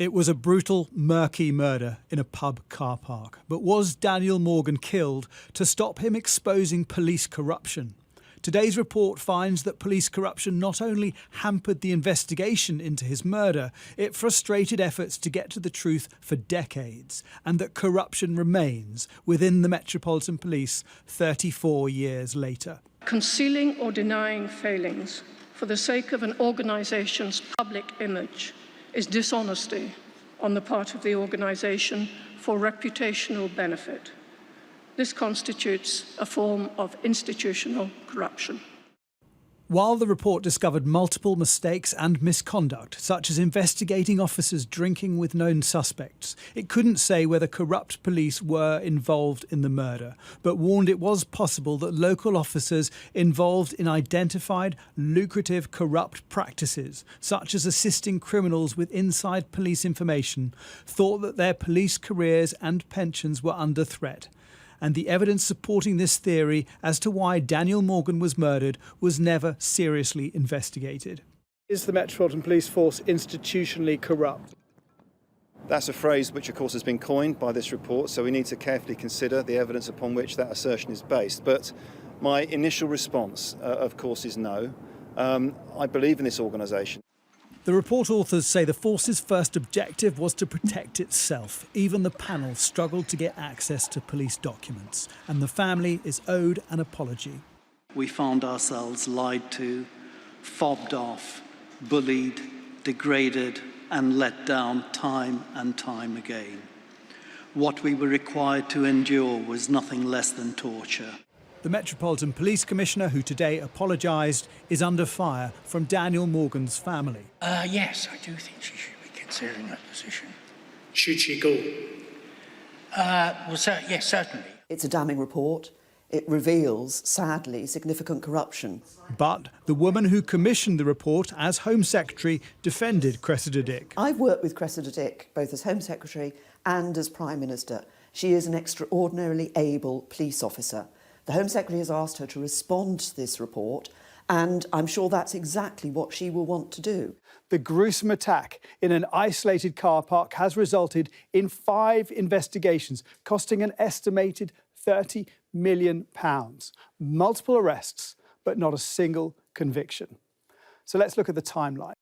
It was a brutal, murky murder in a pub car park. But was Daniel Morgan killed to stop him exposing police corruption? Today's report finds that police corruption not only hampered the investigation into his murder, it frustrated efforts to get to the truth for decades, and that corruption remains within the Metropolitan Police 34 years later. Concealing or denying failings for the sake of an organisation's public image is dishonesty on the part of the organisation for reputational benefit. This constitutes a form of institutional corruption. While the report discovered multiple mistakes and misconduct, such as investigating officers drinking with known suspects, it couldn't say whether corrupt police were involved in the murder, but warned it was possible that local officers involved in identified, lucrative, corrupt practices, such as assisting criminals with inside police information, thought that their police careers and pensions were under threat. And the evidence supporting this theory as to why Daniel Morgan was murdered was never seriously investigated. Is the Metropolitan Police Force institutionally corrupt? That's a phrase which, of course, has been coined by this report, so we need to carefully consider the evidence upon which that assertion is based. But my initial response, of course, is no. I believe in this organisation. The report authors say the force's first objective was to protect itself. Even the panel struggled to get access to police documents, and the family is owed an apology. We found ourselves lied to, fobbed off, bullied, degraded and let down time and time again. What we were required to endure was nothing less than torture. The Metropolitan Police Commissioner, who today apologised, is under fire from Daniel Morgan's family. Yes, I do think she should be considering that position. Should she go? Yes, certainly. It's a damning report. It reveals, sadly, significant corruption. But the woman who commissioned the report as Home Secretary defended Cressida Dick. I've worked with Cressida Dick both as Home Secretary and as Prime Minister. She is an extraordinarily able police officer. The Home Secretary has asked her to respond to this report, and I'm sure that's exactly what she will want to do. The gruesome attack in an isolated car park has resulted in 5 investigations, costing an estimated £30 million. Multiple arrests, but not a single conviction. So let's look at the timeline.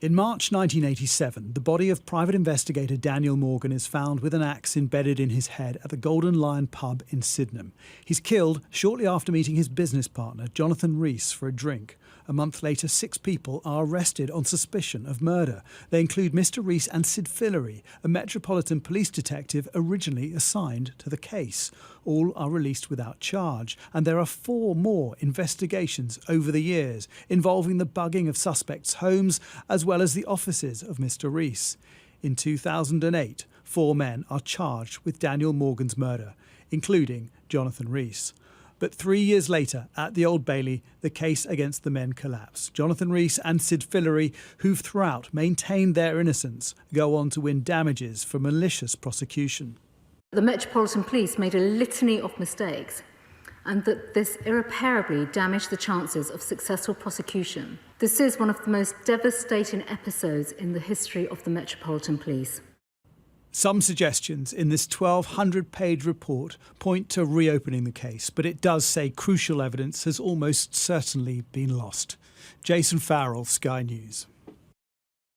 In March 1987, the body of private investigator Daniel Morgan is found with an axe embedded in his head at the Golden Lion pub in Sydenham. He's killed shortly after meeting his business partner, Jonathan Rees, for a drink. A month later, 6 people are arrested on suspicion of murder. They include Mr. Rees and Sid Fillery, a Metropolitan Police detective originally assigned to the case. All are released without charge, and there are 4 more investigations over the years involving the bugging of suspects' homes as well as the offices of Mr. Rees. In 2008, 4 men are charged with Daniel Morgan's murder, including Jonathan Rees. But 3 years later, at the Old Bailey, the case against the men collapsed. Jonathan Rees and Sid Fillery, who've throughout maintained their innocence, go on to win damages for malicious prosecution. The Metropolitan Police made a litany of mistakes, and that this irreparably damaged the chances of successful prosecution. This is one of the most devastating episodes in the history of the Metropolitan Police. Some suggestions in this 1,200-page report point to reopening the case, but it does say crucial evidence has almost certainly been lost. Jason Farrell, Sky News.